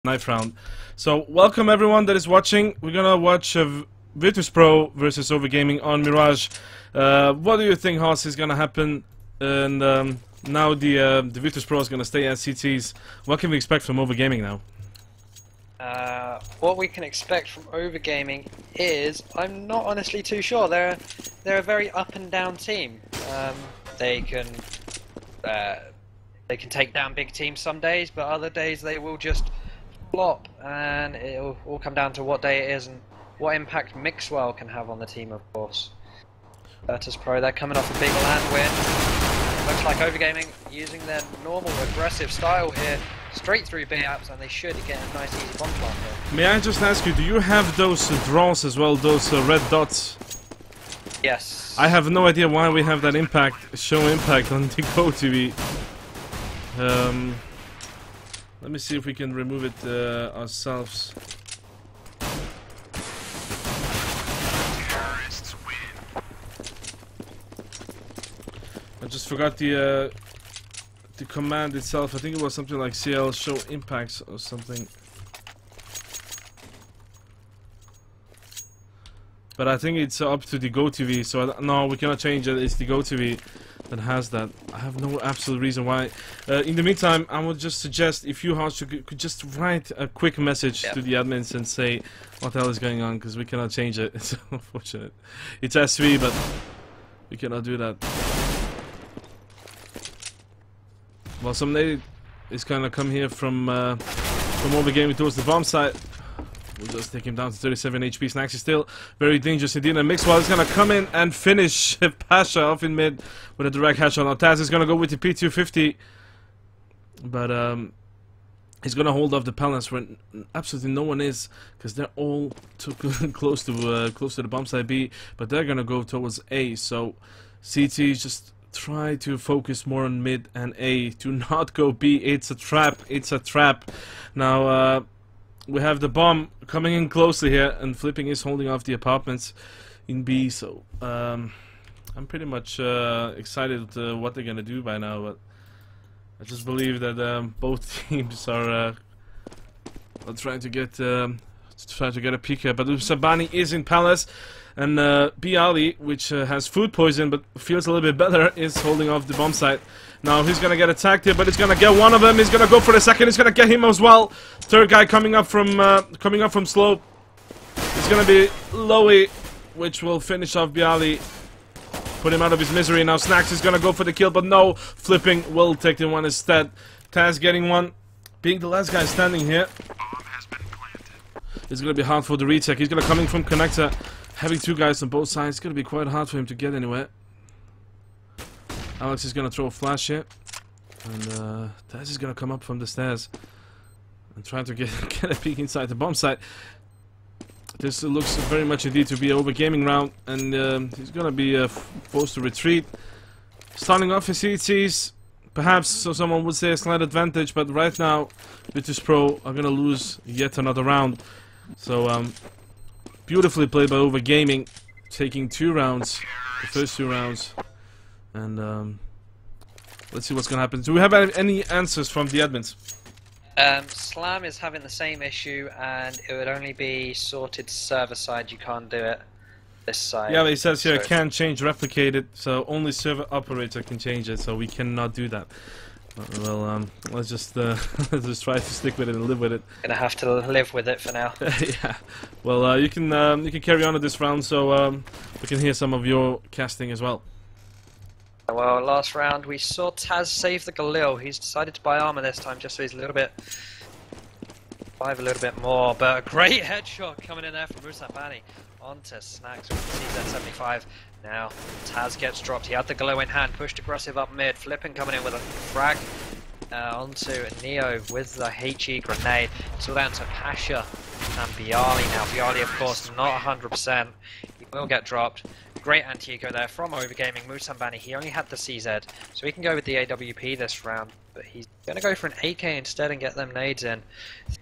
Knife round. So welcome everyone that is watching. We're gonna watch VIRTUS.PRO versus OVERGAMING on Mirage. What do you think, Haas, is gonna happen? And now the VIRTUS.PRO is gonna stay as CTs. What can we expect from OVERGAMING now? What we can expect from OVERGAMING is, I'm not honestly too sure. They're a very up and down team. They can take down big teams some days, but other days they will just flop, and it'll all come down to what day it is and what impact Mixwell can have on the team, of course. VIRTUS.PRO, they're coming off a big land win. Looks like OVERGAMING using their normal aggressive style here, straight through B-apps, and they should get a nice easy bomb plant here. May I just ask you, do you have those draws as well, those red dots? Yes. I have no idea why we have that impact, show impact on the GoTV. Let me see if we can remove it ourselves. I just forgot the command itself. I think it was something like CL show impacts or something. But I think it's up to the GoTV, so no, we cannot change it. It's the GoTV that has that. I have no absolute reason why. In the meantime, I would just suggest if you could just write a quick message to the admins and say what the hell is going on, because we cannot change it. It's unfortunate. It's SV, but we cannot do that. Well, some lady is gonna come here from OVERGAMING towards the bomb site. We'll just take him down to 37 HP. Snacks is still very dangerous indeed. And Mixwell is gonna come in and finish Pasha off in mid with a direct headshot. Now Taz is gonna go with the P250, but he's gonna hold off the Palance when absolutely no one is, because they're all too close to the bomb site B. But they're gonna go towards A. So CT just try to focus more on mid and A. Do not go B. It's a trap. It's a trap. Now. We have the bomb coming in closely here, and Flipping is holding off the apartments in B, so I'm pretty much excited what they're gonna do by now, but I just believe that both teams are trying to get a peek here. But Sabani is in Palace, and Bialy, which has food poison but feels a little bit better, is holding off the bomb site. Now he's gonna get attacked here, but he's gonna get one of them. He's gonna go for the second. He's gonna get him as well. Third guy coming up from slope. It's gonna be Lowy, which will finish off Bialy, put him out of his misery. Now Snacks is gonna go for the kill, but no, Flipping will take the one instead. Taz getting one, being the last guy standing here. It's gonna be hard for the retake. He's gonna come in from connector, having two guys on both sides. It's gonna be quite hard for him to get anywhere. Alex is gonna throw a flash here, and Taz is gonna come up from the stairs and try to get a peek inside the bomb site. This looks very much indeed to be an OVERGAMING round, and he's gonna be forced to retreat. Starting off his CTs, perhaps so someone would say a slight advantage, but right now VIRTUS.PRO are gonna lose yet another round. So beautifully played by OVERGAMING, taking 2 rounds, the first 2 rounds. And let's see what's gonna happen. Do we have any answers from the admins? Slam is having the same issue, and it would only be sorted server side. You can't do it this side. Yeah, but it says here, can't change, replicate it, so only server operator can change it, so we cannot do that. Well, let's just let's just try to stick with it and live with it. Gonna have to live with it for now. Yeah. Well, you can carry on with this round, so we can hear some of your casting as well. Well, last round we saw Taz save the Galil. He's decided to buy armor this time just so he's a little bit more, but a great headshot coming in there from Musambani onto Snacks with the CZ75. Now Taz gets dropped. He had the Galil in hand, pushed aggressive up mid. Flipping coming in with a frag onto Neo with the HE grenade. So down to Pasha and Bialy now. Bialy, of course, not 100%. He will get dropped. Great anti-eco there from OVERGAMING. Musambani, he only had the CZ, so he can go with the AWP this round, but he's going to go for an AK instead and get them nades in.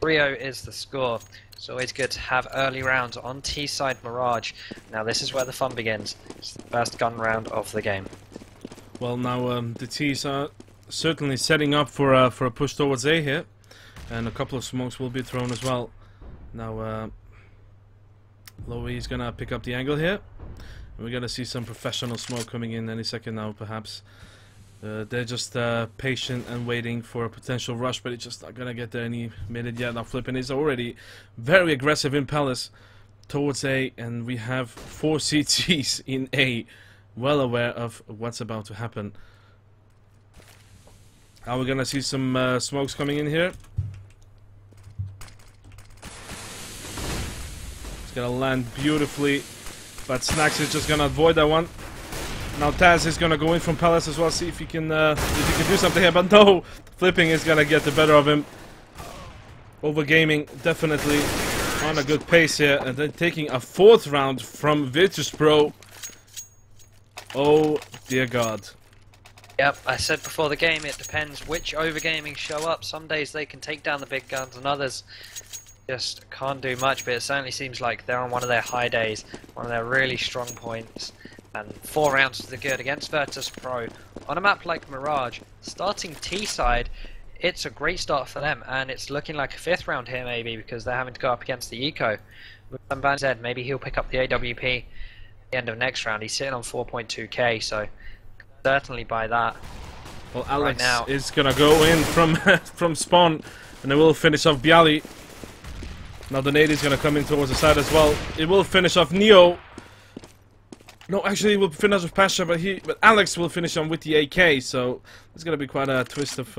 3-0 is the score. It's always good to have early rounds on T-side Mirage. Now this is where the fun begins. It's the first gun round of the game. Well, now the T's are certainly setting up for a push towards A here. and a couple of smokes will be thrown as well. Now Lowy is gonna pick up the angle here. We're gonna see some professional smoke coming in any second now, perhaps. They're just patient and waiting for a potential rush, but it's just not gonna get there any minute yet. Now Flippin is already very aggressive in Palace towards A, and we have 4 CTs in A, well aware of what's about to happen. Now we're gonna see some smokes coming in here. It's gonna land beautifully, but Snacks is just gonna avoid that one. Now Taz is gonna go in from Palace as well, see if he can do something here, but no! Flipping is gonna get the better of him. Overgaming definitely on a good pace here, and then taking a 4th round from VIRTUS.PRO. Oh dear God. Yep, I said before the game, it depends which overgaming show up. Some days they can take down the big guns, and others just can't do much, but it certainly seems like they're on one of their high days, one of their really strong points. And 4 rounds to the good against VIRTUS.PRO. On a map like Mirage, starting T side, it's a great start for them, and it's looking like a 5th round here maybe, because they're having to go up against the Eco. With said, maybe he'll pick up the AWP at the end of next round. He's sitting on 4.2k, so certainly buy that. Well, Alex right now is gonna go in from from spawn, and they will finish off Bialy. Now the nade is gonna come in towards the side as well. It will finish off Neo. No, actually, it will finish off Pasha, but Alex will finish on with the AK. So it's gonna be quite a twist of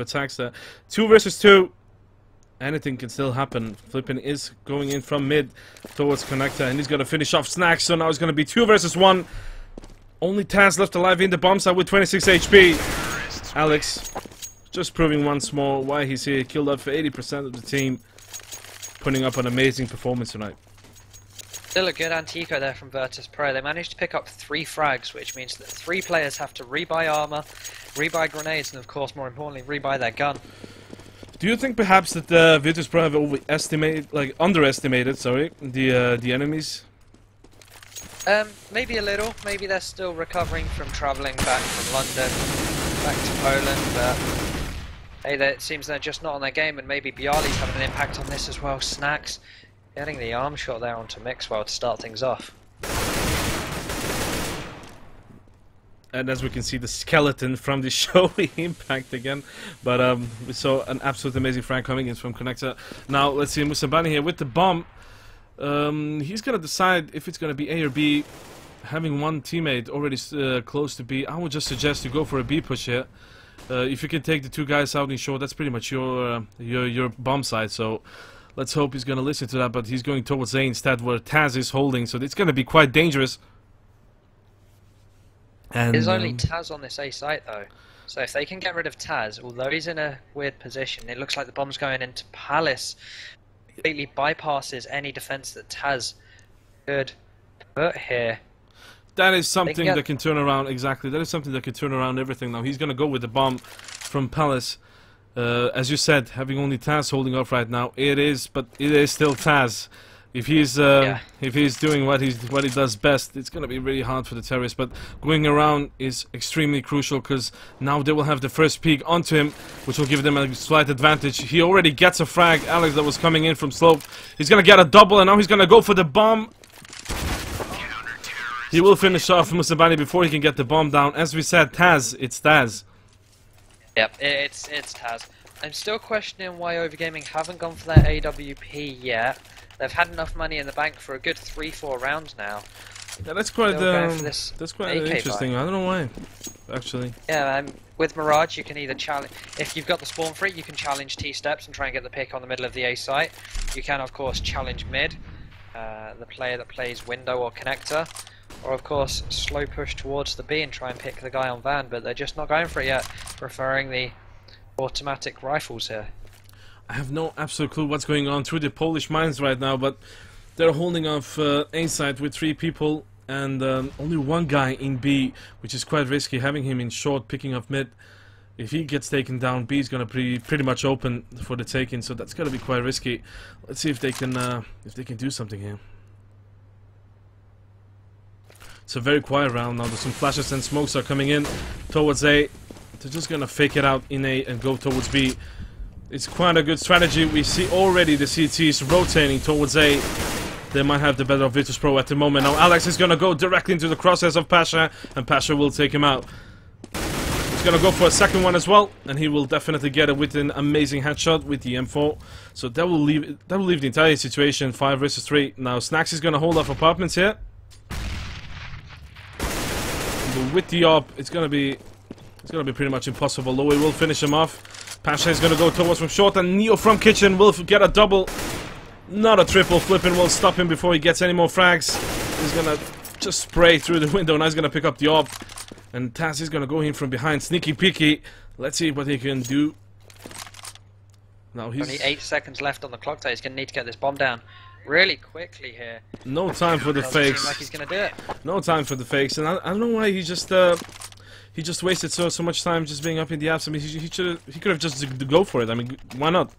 attacks there. 2 versus 2. Anything can still happen. Flippin is going in from mid towards Connector, and he's gonna finish off Snacks. So now it's gonna be 2 versus 1. Only Taz left alive in the bomb site with 26 HP. Alex just proving once more why he's here. Killed up for 80% of the team, putting up an amazing performance tonight. Still a good anti-eco there from VIRTUS.PRO. They managed to pick up 3 frags, which means that 3 players have to rebuy armor, rebuy grenades, and of course, more importantly, rebuy their gun. Do you think perhaps that VIRTUS.PRO have underestimated, the enemies? Maybe a little. Maybe they're still recovering from travelling back from London, back to Poland, but hey, it seems they're just not on their game, and maybe Bialy's having an impact on this as well. Snacks getting the arm shot there onto Mixwell to start things off. And as we can see, the skeleton from the showy impact again. But we saw an absolute amazing frag coming in from Connector. Now let's see Musabani here with the bomb. He's gonna decide if it's gonna be A or B. Having one teammate already close to B, I would just suggest you go for a B push here. If you can take the 2 guys out in short, that's pretty much your bomb side. So let's hope he's gonna listen to that. But he's going towards A instead, where Taz is holding. So it's gonna be quite dangerous. And there's only Taz on this A site though, so if they can get rid of Taz, although he's in a weird position, it looks like the bomb's going into Palace. Completely bypasses any defense that Taz could put here. That is something that can turn around, exactly. That is something that can turn around everything now. He's gonna go with the bomb from Palace. As you said, having only Taz holding off right now, but it is still Taz. If he's doing what he does best, it's gonna be really hard for the terrorists. But going around is extremely crucial, because now they will have the first peek onto him, which will give them a slight advantage. He already gets a frag. Alex that was coming in from slope. He's gonna get a double, and now he's gonna go for the bomb. He will finish off Musabani before he can get the bomb down. As we said, Taz, it's Taz. Yep, it's Taz. I'm still questioning why Overgaming haven't gone for their AWP yet. They've had enough money in the bank for a good 3-4 rounds now. Yeah, that's quite interesting. I don't know why, actually. Yeah, with Mirage, you can either challenge. If you've got the spawn for it, you can challenge T-steps and try and get the pick on the middle of the A site. You can, of course, challenge mid, the player that plays window or connector, or of course, slow push towards the B and try and pick the guy on van. But they're just not going for it yet, preferring the automatic rifles here. I have no absolute clue what's going on through the Polish mines right now, but they're holding off A site with 3 people and only 1 guy in B, which is quite risky, having him in short, picking up mid. If he gets taken down, B is going to be pretty much open for the taking, so that's going to be quite risky. Let's see if they can do something here. It's a very quiet round now. There's some flashes and smokes are coming in towards A. They're just going to fake it out in A and go towards B. It's quite a good strategy. We see already the CTs rotating towards A. They might have the better of VIRTUS.PRO at the moment. Now Alex is gonna go directly into the crosshairs of Pasha, and Pasha will take him out. He's gonna go for a second one as well, and he will definitely get it with an amazing headshot with the M4. So that will leave the entire situation 5 versus 3. Now Snacks is gonna hold off apartments here. But with the op, it's gonna be pretty much impossible. Lowy will finish him off. Pasha is gonna go towards from short, and Neo from kitchen will get a double. Not a triple. Flippin' will stop him before he gets any more frags. He's gonna just spray through the window. Now he's gonna pick up the op. And Taz is gonna go in from behind. Sneaky peeky. Let's see what he can do. Now he's... Only 8 seconds left on the clock there. He's gonna need to get this bomb down really quickly here. No time for the fakes. Seem like he's gonna do it. No time for the fakes. And I don't know why he just wasted so much time just being up in the apps. I mean, he could have just go for it. I mean, why not?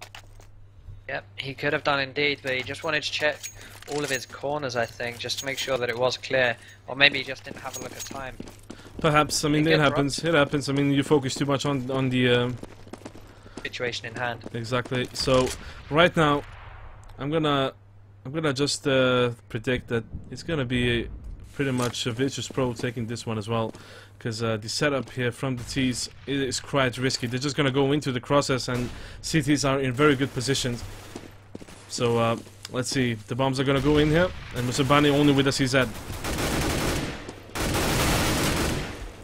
Yep, he could have done indeed, but he just wanted to check all of his corners, I think, just to make sure that it was clear. Or maybe he just didn't have a look at time. Perhaps. I mean, it happens. It happens. I mean, you focus too much on the situation in hand. Exactly. So right now, I'm gonna just predict that it's gonna be pretty much VIRTUS.PRO taking this one as well, because the setup here from the T's is quite risky. They're just gonna go into the crosses, and CTs are in very good positions. So let's see. The bombs are gonna go in here, and Musabani only with a CZ.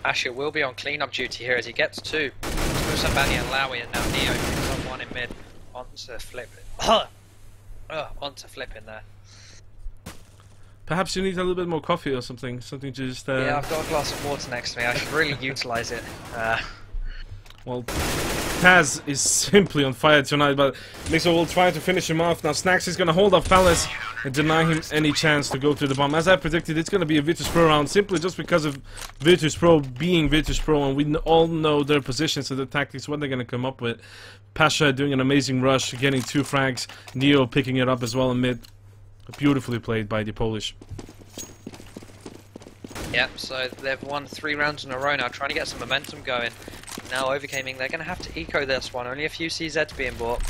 Asher will be on cleanup duty here as he gets 2. Musabani and Lowy, and now Neo picks up 1 in mid onto Flip. Onto Flip in there. Perhaps you need a little bit more coffee or something. Something to just... Yeah, I've got a glass of water next to me. I should really utilize it. Well, Taz is simply on fire tonight, but Mixer will try to finish him off. Now Snacks is going to hold off Palace and deny him any chance to go to the bomb. As I predicted, it's going to be a VIRTUS.PRO round, simply just because of VIRTUS.PRO being VIRTUS.PRO, and we all know their positions and their tactics, what they're going to come up with. Pasha doing an amazing rush, getting 2 frags. Neo picking it up as well in mid. Beautifully played by the Polish. Yep, so they've won 3 rounds in a row now, trying to get some momentum going. Now OVERGAMING, they're going to have to eco this one. Only a few CZs being bought.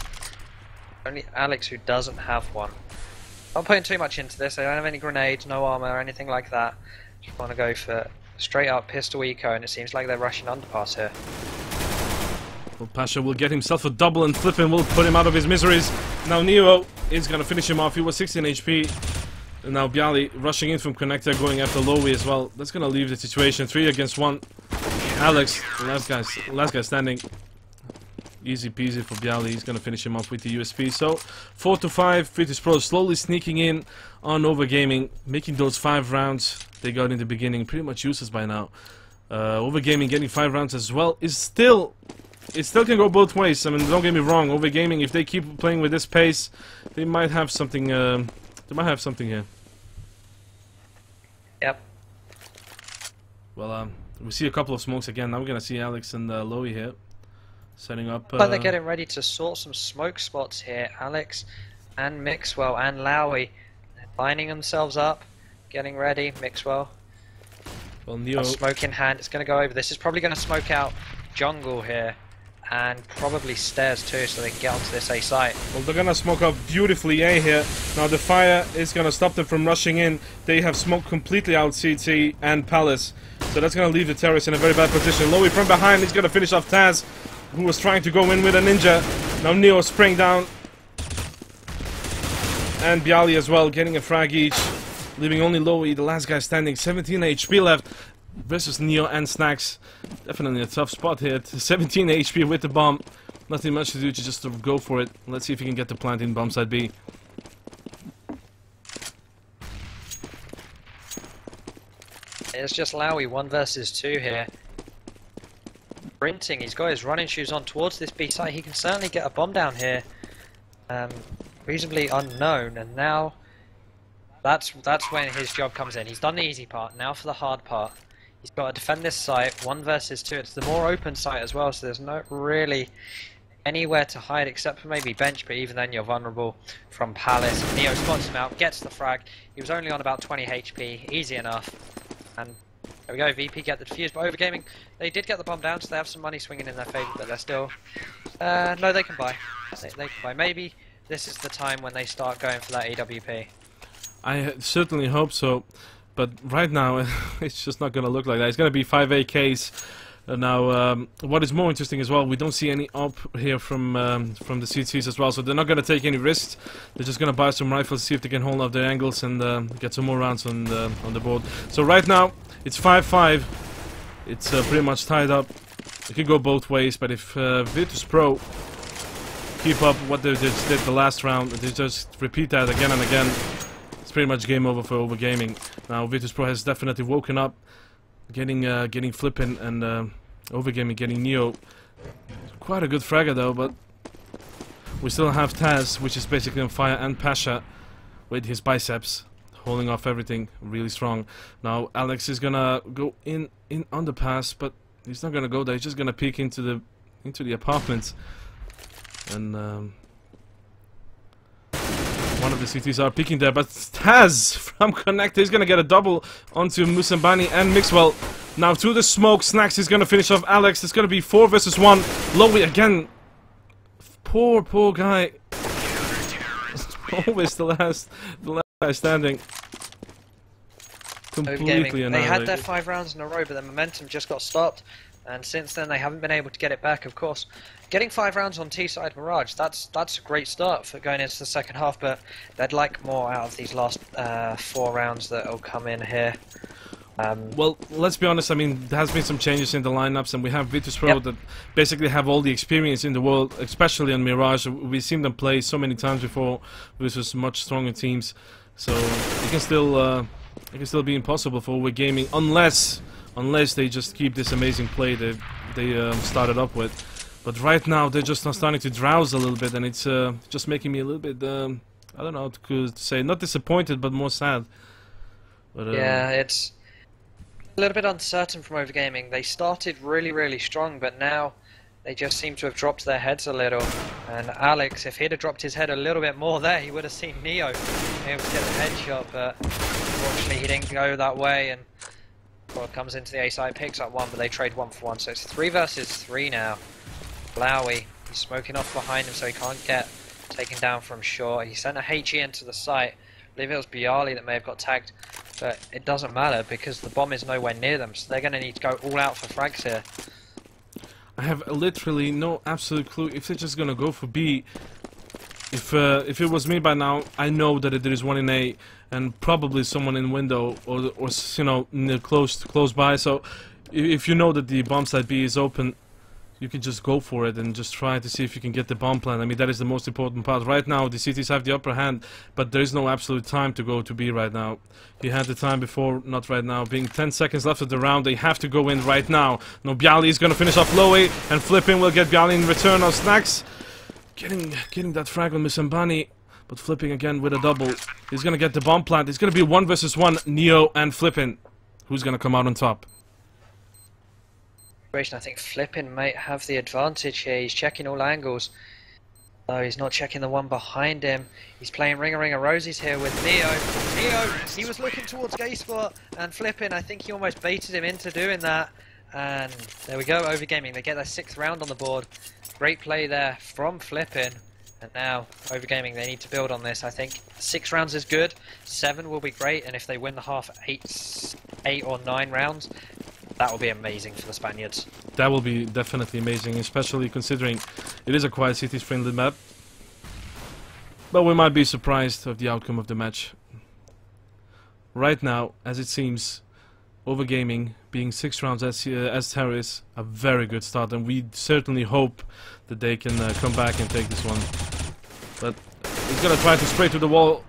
Only Alex who doesn't have one. Not putting too much into this. They don't have any grenades, no armor or anything like that. Just want to go for straight up pistol eco, and it seems like they're rushing underpass here. Well, Pasha will get himself a double, and Flippin' will put him out of his miseries. Now Neo is going to finish him off. He was 16 HP. And now Bialy rushing in from connector, going after Lowy as well. That's going to leave the situation 3 against 1. Alex, last guy standing. Easy peasy for Bialy. He's going to finish him off with the USP. So 4 to 5. VIRTUS.PRO slowly sneaking in on OVERGAMING, making those 5 rounds they got in the beginning pretty much useless by now. OVERGAMING getting 5 rounds as well is still... It still can go both ways. I mean, don't get me wrong. OVERGAMING, if they keep playing with this pace, they might have something. They might have something here. Yep. Well, we see a couple of smokes again. Now we're gonna see Alex and Lowy here, setting up. But they're getting ready to sort some smoke spots here. Alex and Mixwell and Lowy lining themselves up, getting ready. Mixwell. Well, Neo. Smoke in hand. It's going to go over. This is probably going to smoke out jungle here. And probably stairs too, so they can get onto this A site. Well, they're gonna smoke up beautifully A here. Now the fire is gonna stop them from rushing in. They have smoked completely out CT and Palace, so that's gonna leave the terrorists in a very bad position. Lowy from behind, he's gonna finish off Taz, who was trying to go in with a ninja. Now Neo spraying down, and Bialy as well, getting a frag each, leaving only Lowy, the last guy standing. 17 HP left. Versus Neo and Snacks. Definitely a tough spot here. 17 HP with the bomb. Nothing much to do, just to go for it. Let's see if he can get the plant in bomb side B. It's just Lowy 1 versus 2 here. Sprinting, he's got his running shoes on towards this B site. He can certainly get a bomb down here. Reasonably unknown, and now that's when his job comes in. He's done the easy part, now for the hard part. He's got to defend this site, 1 versus 2. It's the more open site as well, so there's not really anywhere to hide except for maybe bench, but even then you're vulnerable from Palace. Neo spots him out, gets the frag. He was only on about 20 HP, easy enough. And There we go, VP get the defuse, but Overgaming, they did get the bomb down, so they have some money swinging in their favour, but they're still... no, they can buy. They can buy. Maybe this is the time when they start going for that AWP. I certainly hope so, but right now it's just not going to look like that. It's going to be 5 AKs. Now, what is more interesting as well, we don't see any up here from the CTs as well, so they're not going to take any risks. They're just going to buy some rifles, see if they can hold up their angles and get some more rounds on the board. So right now, it's 5-5. It's pretty much tied up. It could go both ways, but if VIRTUS.PRO keep up what they just did the last round, they just repeat that again and again, it's pretty much game over for OVERGAMING. Now, VIRTUS.PRO has definitely woken up. Getting Flippin and OVERGAMING getting Neo. Quite a good fragger though, but we still have Taz, which is basically on fire, and Pasha with his biceps holding off everything really strong. Now Alex is gonna go in underpass, but he's not gonna go there. He's just gonna peek into the apartments, and one of the CTs are peeking there, but Taz from Connect is gonna get a double onto Musambani and Mixwell. Now through the smoke, Snax is gonna finish off Alex. It's gonna be 4 versus 1. Lowy again. Poor guy. Always the last guy standing. Completely annihilated. They had their 5 rounds in a row, but their momentum just got stopped. And since then, they haven't been able to get it back, of course. Getting 5 rounds on T-side Mirage, that's a great start for going into the second half, but they'd like more out of these last 4 rounds that will come in here. Well, let's be honest, I mean, there has been some changes in the lineups, and we have VIRTUS.PRO that basically have all the experience in the world, especially on Mirage. We've seen them play so many times before versus much stronger teams, so it can still be impossible for OVERGAMING unless they just keep this amazing play they started up with. But right now they're just starting to drowse a little bit, and it's just making me a little bit, I don't know how to say, not disappointed, but more sad. But, yeah, it's a little bit uncertain from OVERGAMING. They started really strong, but now they just seem to have dropped their heads a little. And Alex, if he'd have dropped his head a little bit more there, he would have seen Neo able to get the headshot, but unfortunately he didn't go that way, and well, comes into the A side, picks up 1, but they trade 1 for 1, so it's 3 versus 3 now. Lowy, he's smoking off behind him, so he can't get taken down from short. He sent a HE into the site. I believe it was Bialy that may have got tagged, but it doesn't matter because the bomb is nowhere near them, so they're going to need to go all out for frags here. I have literally no absolute clue if they're just gonna go for B. If it was me by now, I know that there is one in A and probably someone in window or you know, close by. So if you know that the bomb site B is open, you can just go for it and just try to see if you can get the bomb plant. I mean, that is the most important part. Right now, the cities have the upper hand, but there is no absolute time to go to B right now. He had the time before, not right now. Being 10 seconds left of the round, they have to go in right now. No, Bialy is going to finish off Lowy, and Flippin will get Bialy in return on Snax. Getting that frag on Musambani, but Flipping again with a double. He's going to get the bomb plant. It's going to be 1 versus 1, Neo and Flippin. Who's going to come out on top? I think Flippin might have the advantage here. He's checking all angles. No, he's not checking the one behind him. He's playing Ring a Rosies here with Neo. Neo, he was looking towards Gay Spot, and Flippin, I think he almost baited him into doing that. And there we go, OVERGAMING. They get their 6th round on the board. Great play there from Flippin. And now, OVERGAMING, they need to build on this. I think 6 rounds is good, 7 will be great, and if they win the half 8 or 9 rounds, that will be amazing for the Spaniards. That will be definitely amazing, especially considering it is a quiet cities friendly map. But we might be surprised of the outcome of the match. Right now, as it seems, OVERGAMING being 6 rounds as terrorists, a very good start, and we certainly hope that they can come back and take this one. But he's gonna try to spray to the wall,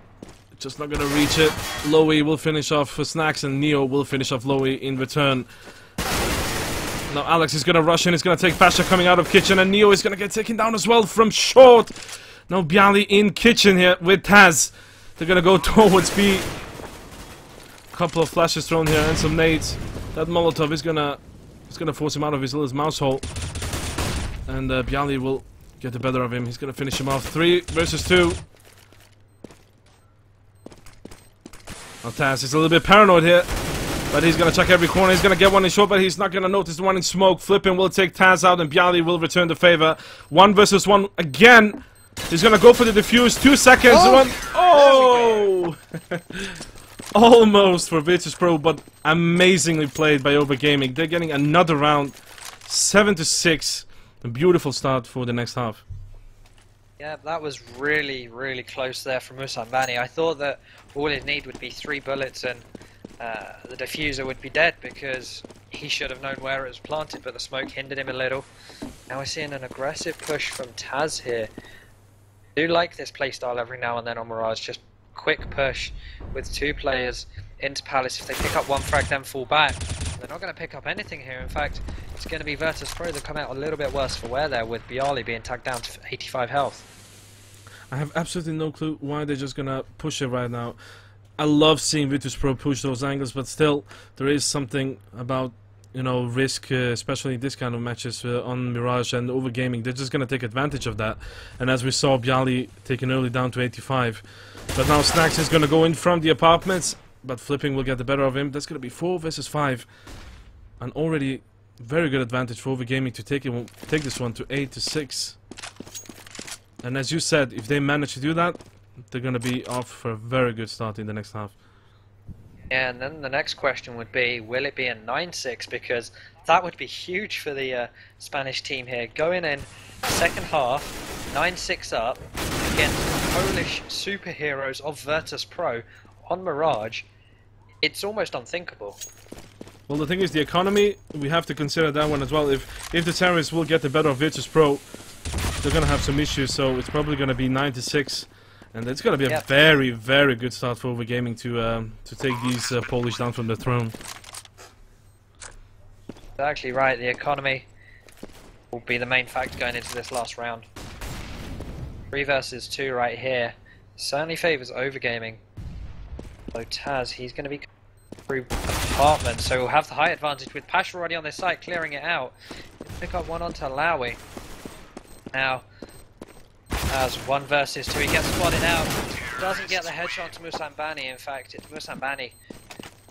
just not gonna reach it. Lowy will finish off for Snax, and Neo will finish off Lowy in return. Now Alex is gonna rush in, he's gonna take Pasha coming out of kitchen, and Neo is gonna get taken down as well from short. Now Bialy in kitchen here with Taz. They're gonna go towards B. Couple of flashes thrown here and some nades. That Molotov is gonna force him out of his little mouse hole, and Bialy will get the better of him. He's gonna finish him off. 3 versus 2. Now Taz is a little bit paranoid here. But he's gonna check every corner. He's gonna get one in short, but he's not gonna notice the one in smoke. Flipping will take Taz out, and Bialy will return the favor. 1 versus 1 again. He's gonna go for the defuse. 2 seconds. Oh! Almost for VIRTUS.PRO, but amazingly played by OVERGAMING. They're getting another round. 7-6. A beautiful start for the next half. Yeah, that was really, really close there from Musambani. I thought that all he'd need would be 3 bullets and the diffuser would be dead, because he should have known where it was planted, but the smoke hindered him a little. Now we're seeing an aggressive push from Taz here. I do like this playstyle every now and then on Mirage, just quick push with 2 players into Palace. If they pick up 1 frag then fall back, they're not going to pick up anything here. In fact, it's going to be VIRTUS.PRO that come out a little bit worse for wear there, with Bialy being tagged down to 85 health. I have absolutely no clue why they're just gonna push it right now. I love seeing VIRTUS.PRO push those angles, but still, there is something about, you know, risk, especially this kind of matches on Mirage and OVERGAMING. They're just gonna take advantage of that. And as we saw, Bialy taken early down to 85. But now Snacks is gonna go in from the apartments, but Flipping will get the better of him. That's gonna be 4 versus 5. An already very good advantage for OVERGAMING to take this one to 8-6. And as you said, if they manage to do that, they're going to be off for a very good start in the next half. Yeah, and then the next question would be, will it be a 9-6? Because that would be huge for the Spanish team here. Going in second half, 9-6 up against Polish superheroes of VIRTUS.PRO on Mirage. It's almost unthinkable. Well, the thing is, the economy, we have to consider that one as well. If the terrorists will get the better of VIRTUS.PRO, they're going to have some issues, so it's probably going to be 9-6. And it's going to be a very, very good start for OVERGAMING to take these Polish down from the throne. You're actually right, the economy will be the main factor going into this last round. 3 versus 2 right here certainly favours OVERGAMING. So Taz, he's going to be through apartment, so he'll have the height advantage with Pasha already on this site, clearing it out. Pick up one onto Lowy. Now, as 1 versus 2, he gets spotted out. Doesn't get the headshot to Musambani. In fact, it's Musambani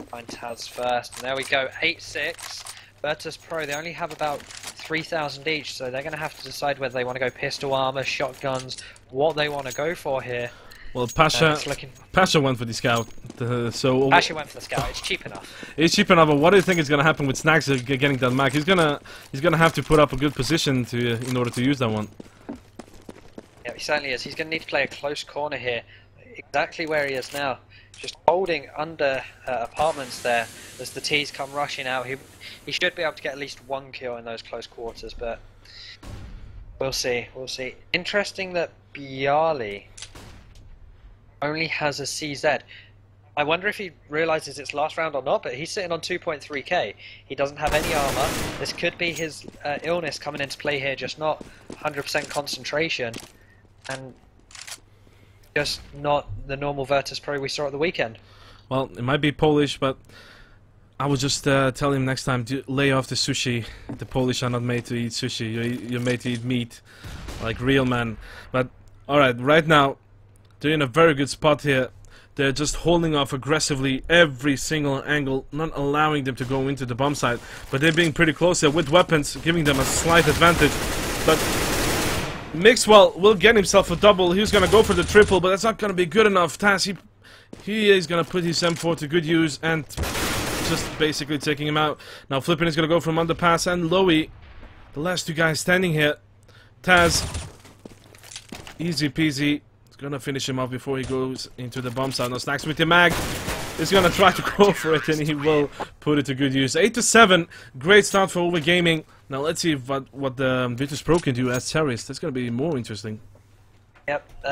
find Taz first. And there we go, 8-6. VIRTUS.PRO, they only have about 3,000 each, so they're going to have to decide whether they want to go pistol armor, shotguns, what they want to go for here. Well, Pasha went for the scout. Pasha went for the scout. It's cheap enough. It's cheap enough. But what do you think is going to happen with Snacks getting that mag? He's gonna have to put up a good position in order to use that one. Yeah, he certainly is. He's going to need to play a close corner here, exactly where he is now, just holding under apartments there as the T's come rushing out. He should be able to get at least 1 kill in those close quarters, but we'll see. We'll see. Interesting that Bialy only has a CZ. I wonder if he realizes it's last round or not, but he's sitting on 2.3k. He doesn't have any armor. This could be his illness coming into play here, just not 100% concentration, and just not the normal VIRTUS.PRO we saw at the weekend. Well, it might be Polish, but I would just tell him next time to lay off the sushi. The Polish are not made to eat sushi. You're made to eat meat, like real men. But alright, right now they're in a very good spot here. They're just holding off aggressively every single angle, not allowing them to go into the bomb site. But they're being pretty close here with weapons, giving them a slight advantage. But Mixwell will get himself a double. He's going to go for the triple, but that's not going to be good enough. Taz, he is going to put his M4 to good use and just basically taking him out. Now Flippin is going to go from underpass, and Lowy, the last 2 guys standing here. Taz, easy peasy. Gonna finish him off before he goes into the bomb site. Now Snacks with the mag is gonna try to go for it, and he will put it to good use. 8-7, great start for OVERGAMING. Now let's see what the VIRTUS.PRO can do as terrorists. That's gonna be more interesting. Yep,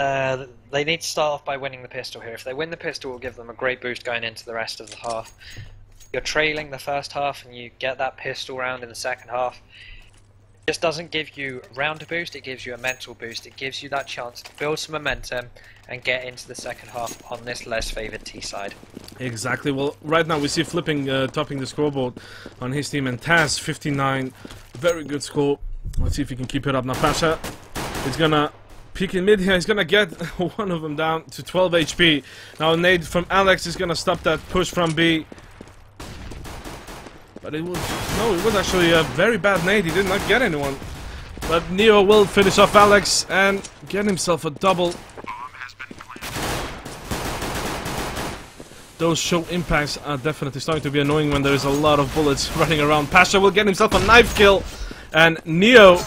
they need to start off by winning the pistol here. If they win the pistol, it will give them a great boost going into the rest of the half. You're trailing the first half, and you get that pistol round in the second half. Just doesn't give you a round boost, it gives you a mental boost. It gives you that chance to build some momentum and get into the second half on this less favoured T side. Exactly. Well, right now we see Flipping topping the scoreboard on his team, and Taz 59. Very good score. Let's see if he can keep it up. Now Pasha is gonna peek in mid here. He's gonna get one of them down to 12 HP. Now a nade from Alex is gonna stop that push from B. But it was actually a very bad nade. He did not get anyone. But Neo will finish off Alex and get himself a double. Those show impacts are definitely starting to be annoying when there's a lot of bullets running around. Pasha will get himself a knife kill, and Neo.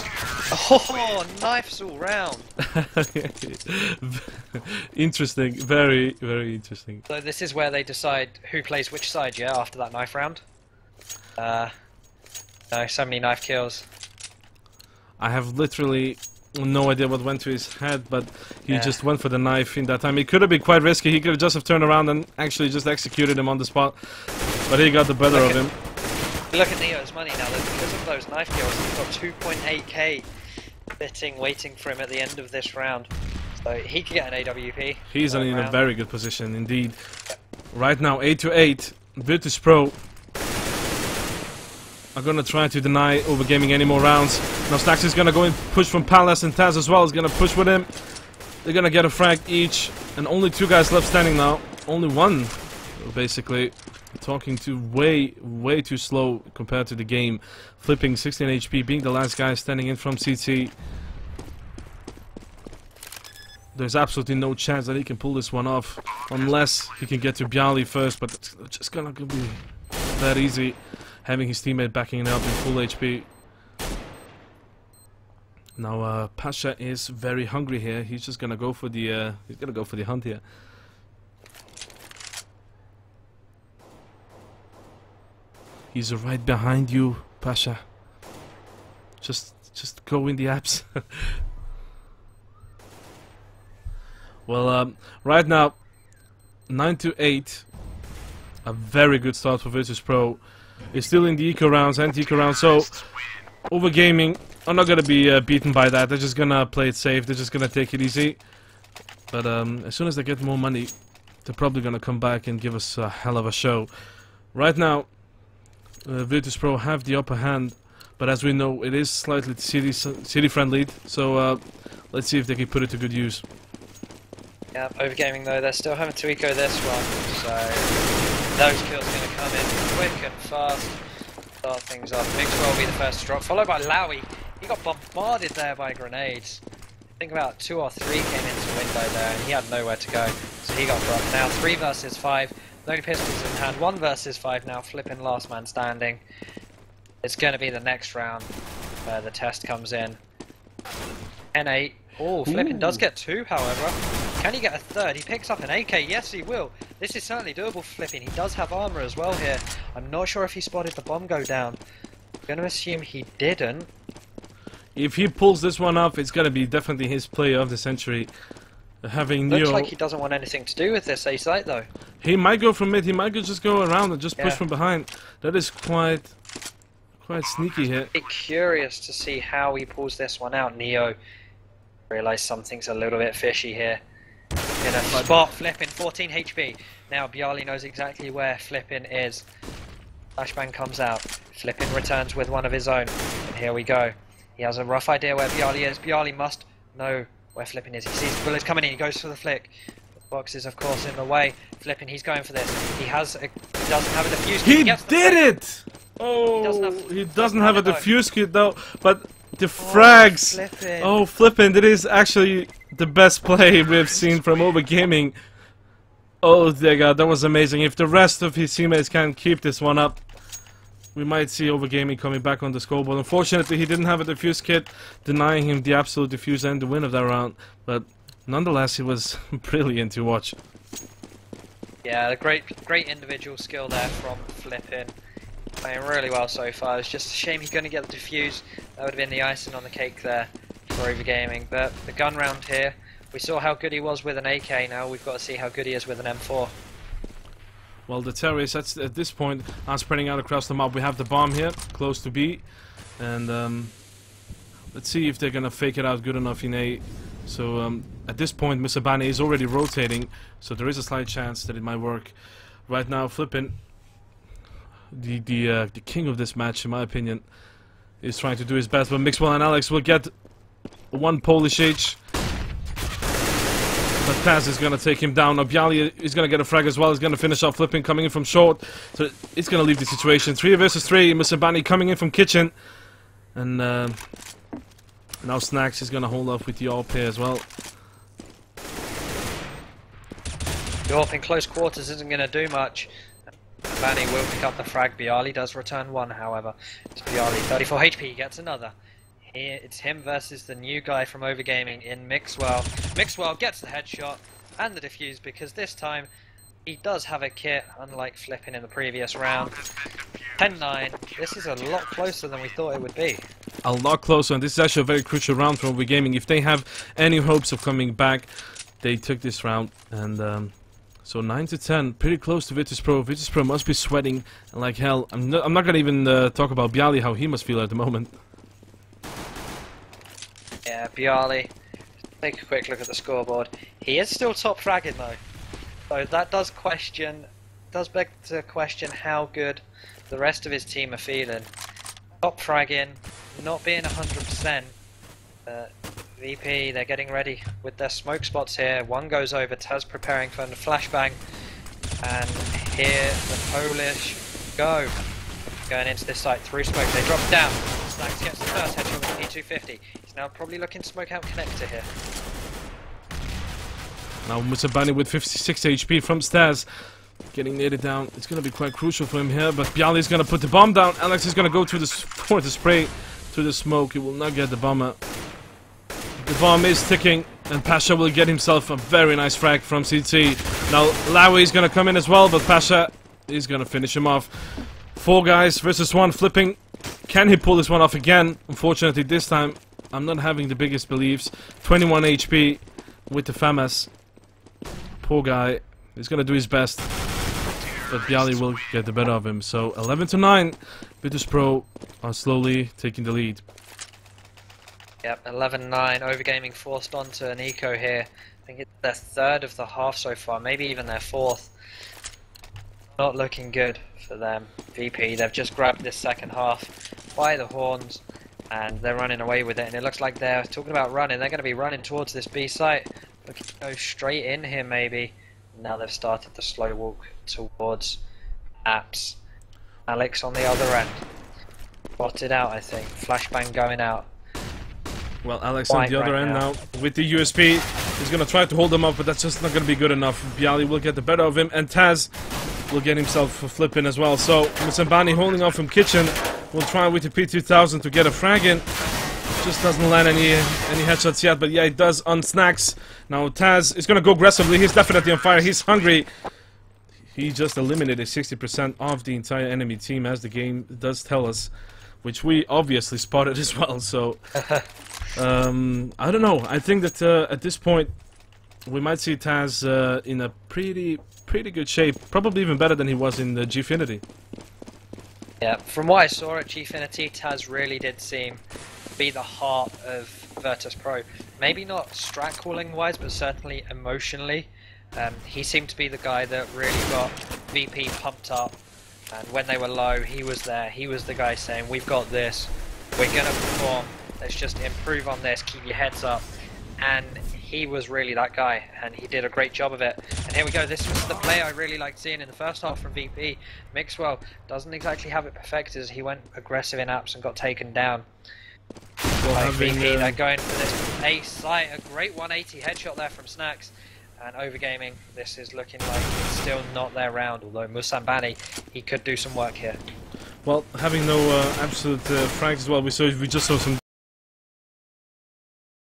Oh, knives all round. Interesting, very, very interesting. So this is where they decide who plays which side, yeah, after that knife round. No, so many knife kills. I have literally no idea what went to his head, but he just went for the knife in that time. It could have been quite risky. He could have just have turned around and actually just executed him on the spot, but he got the better of him. Look at Neo's money now. Because of those knife kills, he's got 2.8k sitting waiting for him at the end of this round. So he could get an AWP. He's in a very good position indeed. Right now, 8-8. VIRTUS.PRO are gonna try to deny OVERGAMING any more rounds. Now Stax is gonna go and push from Palace, and Taz as well is gonna push with him. They're gonna get a frag each, and only 2 guys left standing now. Only one, basically. Talking to way too slow compared to the game. Flipping 16 HP, being the last guy standing in from CT. There's absolutely no chance that he can pull this one off unless he can get to Bjali first, but it's just gonna be that easy having his teammate backing it up in full HP. Now Pasha is very hungry here. He's just gonna go for the hunt here. He's right behind you, Pasha. Just go in the apps. Well, right now, 9-8. A very good start for VIRTUS.PRO. It's still in the eco rounds, anti-eco rounds, so OVERGAMING are not gonna be beaten by that. They're just gonna play it safe. They're just gonna take it easy. But as soon as they get more money, they're probably gonna come back and give us a hell of a show. Right now, VIRTUS.PRO have the upper hand, but as we know, it is slightly city friendly. So let's see if they can put it to good use. Yeah, OVERGAMING though, they're still having to eco this one, so those kills are going to come in quick and fast. Start things off. Mixwell will be the first to drop, followed by Lowy. He got bombarded there by grenades. I think about 2 or 3 came into window there, and he had nowhere to go, so he got dropped. Now 3 versus 5. No pistols in hand. 1 versus 5 now. Flipping last man standing. It's going to be the next round where the test comes in. N8. Oh, Flipping does get 2, however. Can he get a 3rd? He picks up an AK. Yes, he will. This is certainly doable for Flipping. He does have armor as well here. I'm not sure if he spotted the bomb go down. I'm going to assume he didn't. If he pulls this one off, it's going to be definitely his play of the century. Having Neo... Looks like he doesn't want anything to do with this A site though. He might go from mid. He might just go around and just push from behind. That is quite sneaky here. I'd be curious to see how he pulls this one out. Neo realize something's a little bit fishy here. In a spot, Flipping 14 HP. Now Bjali knows exactly where Flipping is. Flashbang comes out. Flipping returns with one of his own. And here we go. He has a rough idea where Bjali is. Bjali must know where Flipping is. He sees bullets coming in. He goes for the flick. The box is of course in the way. Flipping, he's going for this. He doesn't have a defuse kit. He did it! Oh, he doesn't have a defuse kit though. But the frags. Flipping. It is actually the best play we've seen from OVERGAMING. Oh dear God, that was amazing. If the rest of his teammates can keep this one up, we might see OVERGAMING coming back on the scoreboard. Unfortunately, he didn't have a defuse kit, denying him the absolute defuse and the win of that round. But nonetheless, it was brilliant to watch. Yeah, great individual skill there from Flipping. Playing really well so far. It's just a shame he's going to get the defuse. That would have been the icing on the cake there for OVERGAMING. But the gun round here, we saw how good he was with an AK. Now we've got to see how good he is with an M4. Well, the terrorists at this point are spreading out across the map. We have the bomb here, close to B. And let's see if they're going to fake it out good enough in A. So at this point, Mr. Bane is already rotating. So there is a slight chance that it might work. Right now, Flippin', the king of this match, in my opinion, is trying to do his best. But Mixwell and Alex will get one Polish each. But Taz is gonna take him down. Obiali is gonna get a frag as well. He's gonna finish off Flipping, coming in from short. So it's gonna leave the situation. 3 versus 3. Musabani coming in from kitchen. And now Snacks is gonna hold off with the AWP here as well. The AWP in close quarters isn't gonna do much. Bani will pick up the frag. Bialy does return one, however. It's Bialy, 34 HP, gets another. Here it's him versus the new guy from Overgaming in Mixwell. Mixwell gets the headshot and the defuse because this time he does have a kit, unlike Flipping in the previous round. 10-9. This is a lot closer than we thought it would be. A lot closer, and this is actually a very crucial round for Overgaming. If they have any hopes of coming back, they took this round, and so 9-10, pretty close to VIRTUS.PRO. VIRTUS.PRO must be sweating like hell. I'm not gonna even talk about Bialy, how he must feel at the moment. Yeah, Bialy. Take a quick look at the scoreboard. He is still top fragging though, so that does beg to question how good the rest of his team are feeling. Top fragging, not being 100%. VP, they're getting ready with their smoke spots here. One goes over, Taz preparing for the flashbang, and here the Polish go. Going into this site through smoke, they drop down. Snacks gets the first headshot with an E250. He's now probably looking to smoke out connector here. Now Musabani with 56 HP from Staz, getting naded down. It's going to be quite crucial for him here, but Bialy is going to put the bomb down. Alex is going to go to the spray through the smoke. He will not get the bomber. The bomb is ticking, and Pasha will get himself a very nice frag from CT. Now Lawi is going to come in as well, but Pasha is going to finish him off. 4 guys versus 1. Flipping. Can he pull this one off again? Unfortunately, this time I'm not having the biggest beliefs. 21 HP with the FAMAS. Poor guy. He's going to do his best, but Bialy will get the better of him. So 11-9. VIRTUS.PRO are slowly taking the lead. Yep, 11-9, Overgaming forced onto an eco here. I think it's their 3rd of the half so far, maybe even their 4th. Not looking good for them. VP, they've just grabbed this second half by the horns, and they're running away with it, and it looks like they're talking about running. They're going to be running towards this B site, looking to go straight in here maybe. Now they've started the slow walk towards apps. Alex on the other end. Spotted out, I think. Flashbang going out. Well, Alex on the other end now with the USP. He's going to try to hold him up, but that's just not going to be good enough. Bialy will get the better of him, and Taz will get himself a flip in as well. So Musabani holding off from kitchen. Will try with the P2000 to get a frag in. Just doesn't land any headshots yet, but yeah, it does on Snacks. Now Taz is going to go aggressively. He's definitely on fire. He's hungry. He just eliminated 60% of the entire enemy team, as the game does tell us, which we obviously spotted as well. So I don't know. I think that at this point we might see Taz in a pretty good shape, probably even better than he was in the Gfinity. Yeah, from what I saw at Gfinity, Taz really did seem to be the heart of VIRTUS.PRO. Maybe not strat calling wise, but certainly emotionally. He seemed to be the guy that really got VP pumped up, and when they were low, he was there. He was the guy saying, "We've got this, we're gonna perform, let's just improve on this, keep your heads up." And he was really that guy, and he did a great job of it. And here we go, this was the play I really liked seeing in the first half from VP. Mixwell doesn't exactly have it perfected as he went aggressive in apps and got taken down. Well, VP, they're going for this ace site, a great 180 headshot there from Snacks. And Overgaming, this is looking like it's still not their round, although Musabani, he could do some work here. Well, having no absolute frags as well, we just saw some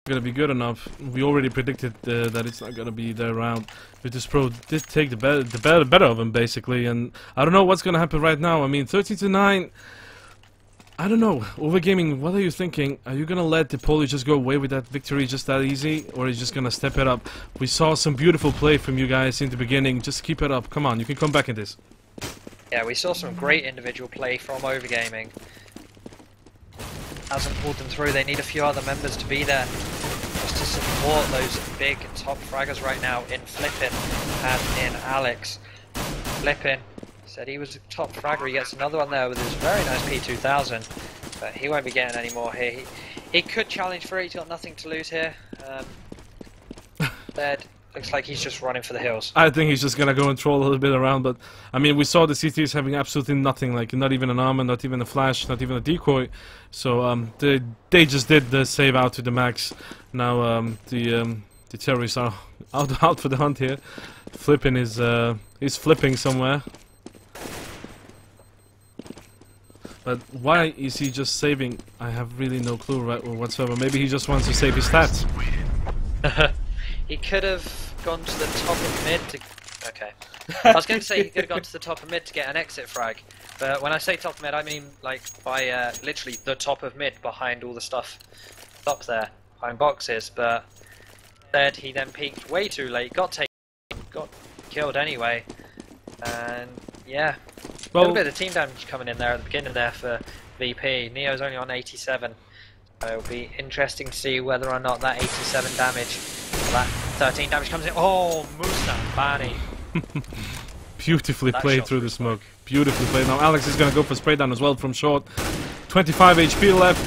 gonna be good enough. We already predicted that it's not gonna be their round. VIRTUS.PRO did take the better of him basically, and I don't know what's gonna happen right now. I mean, 13-9. I don't know. Overgaming, what are you thinking? Are you gonna let the Polish just go away with that victory just that easy, or are you just gonna step it up? We saw some beautiful play from you guys in the beginning. Just keep it up. Come on, you can come back in this. Yeah, we saw some great individual play from Overgaming. Hasn't pulled them through. They need a few other members to be there just to support those big top fraggers right now in Flippin and in Alex. Flippin said he was a top fragger. He gets another one there with his very nice P2000, but he won't be getting any more here. He could challenge for it. He's got nothing to lose here. Looking Looks like he's just running for the hills. I think he's just gonna go and troll a little bit around, but I mean, we saw the CTs having absolutely nothing, like not even an armor, not even a flash, not even a decoy. So they just did the save out to the max. Now the terrorists are out for the hunt here. Flipping is he's flipping somewhere. But why is he just saving? I have really no clue whatsoever. Maybe he just wants to save his stats. He could have gone to the top of mid to... Okay. I was going to say he could have gone to the top of mid to get an exit frag. But when I say top of mid, I mean like by literally the top of mid behind all the stuff up there, behind boxes. But instead he then peeked way too late, got killed anyway. And yeah, a little bit of team damage coming in there at the beginning there for VP. Neo's only on 87. So it'll be interesting to see whether or not that 87 damage, or that 13 damage comes in. Oh, Musambani. Beautifully played through the smoke. Beautifully played. Now Alex is going to go for spray down as well from short. 25 HP left.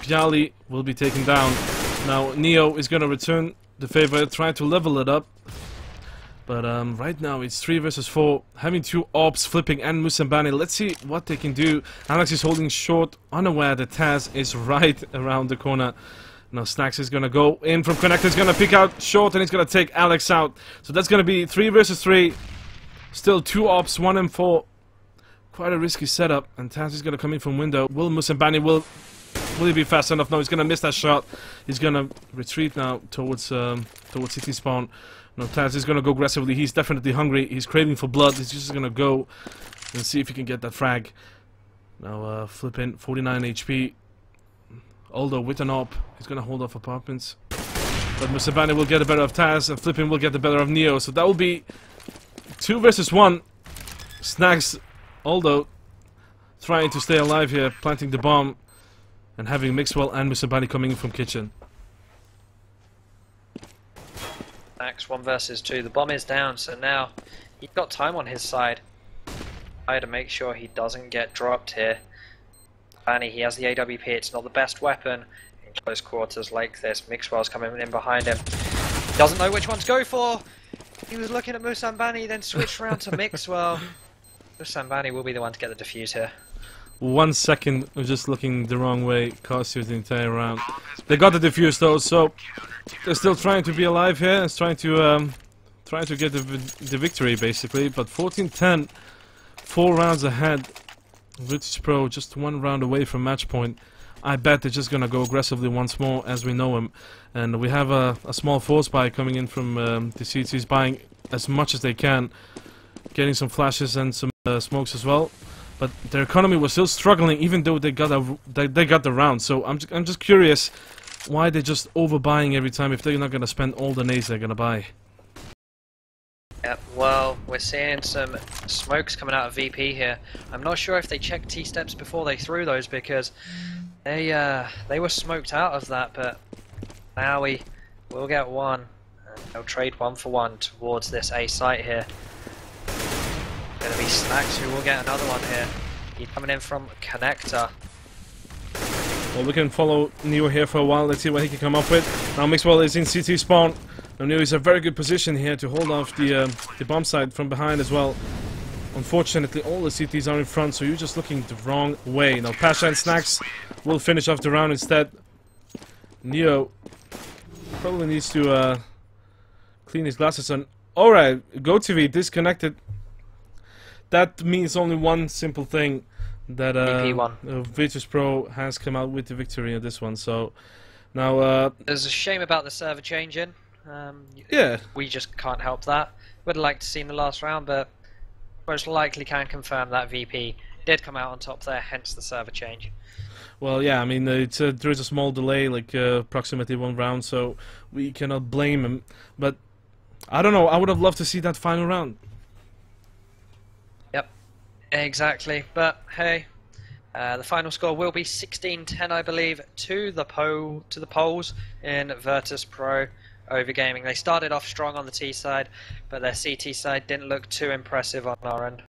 Bialy will be taken down. Now Neo is going to return the favor, try to level it up. But right now it's 3 versus 4, having 2 ops, Flipping and Musambani. Let's see what they can do. Alex is holding short, unaware that Taz is right around the corner. Now Snacks is gonna go in from connector, he's gonna pick out short and he's gonna take Alex out. So that's gonna be 3 versus 3. Still 2 ops, 1 and 4. Quite a risky setup, and Taz is gonna come in from window. Will Musambani will he be fast enough? No, he's gonna miss that shot. He's gonna retreat now towards city spawn. No, Taz is gonna go aggressively. He's definitely hungry. He's craving for blood. He's just gonna go and see if he can get that frag. Now, Flippin, 49 HP. Aldo with an op. He's gonna hold off apartments. But Musambani will get the better of Taz, and Flippin will get the better of Neo. So that will be 2 versus 1. Snacks, Aldo trying to stay alive here, planting the bomb, and having Mixwell and Musambani coming in from kitchen. Max 1 versus 2. The bomb is down, so now he's got time on his side. Try to make sure he doesn't get dropped here. Banny, he has the AWP. It's not the best weapon in close quarters like this. Mixwell's coming in behind him. Doesn't know which one to go for. He was looking at Musambani, then switched around to Mixwell. Musambani will be the one to get the defuse here. 1 second of just looking the wrong way cost you the entire round. They got the defuse though, so they're still trying to be alive here and trying to get the victory basically. But 14-10, 4 rounds ahead. VIRTUS.PRO just 1 round away from match point. I bet they're just gonna go aggressively once more as we know him. And we have a small force buy coming in from the CTs, buying as much as they can, getting some flashes and some smokes as well. But their economy was still struggling, even though they got the round. So I'm just curious why they're just overbuying every time if they're not gonna spend all the nades they're gonna buy. Yep, well, we're seeing some smokes coming out of VP here. I'm not sure if they checked T-steps before they threw those, because they were smoked out of that, but now we will get one. And they'll trade 1 for 1 towards this A site here. Gonna be Snacks who will get another one here. He's coming in from connector. Well, we can follow Neo here for a while. Let's see what he can come up with. Now Mixwell is in CT spawn. Now Neo is a very good position here to hold off the bomb site from behind as well. Unfortunately, all the CTs are in front, so you're just looking the wrong way. Now Pasha and Snacks will finish off the round instead. Neo probably needs to clean his glasses on. Alright, GoTV disconnected. That means only one simple thing, that VIRTUS.PRO has come out with the victory in this one. So now there's a shame about the server changing. Yeah, we just can't help that. Would have liked to see in the last round, but most likely can confirm that VP did come out on top there, hence the server change. Well, yeah, I mean, there is a small delay, like approximately 1 round, so we cannot blame him. But I don't know, I would have loved to see that final round. Yep, exactly. But hey, the final score will be 16-10, I believe, to the Poles in VIRTUS.PRO OVERGAMING. They started off strong on the T side, but their CT side didn't look too impressive on our end.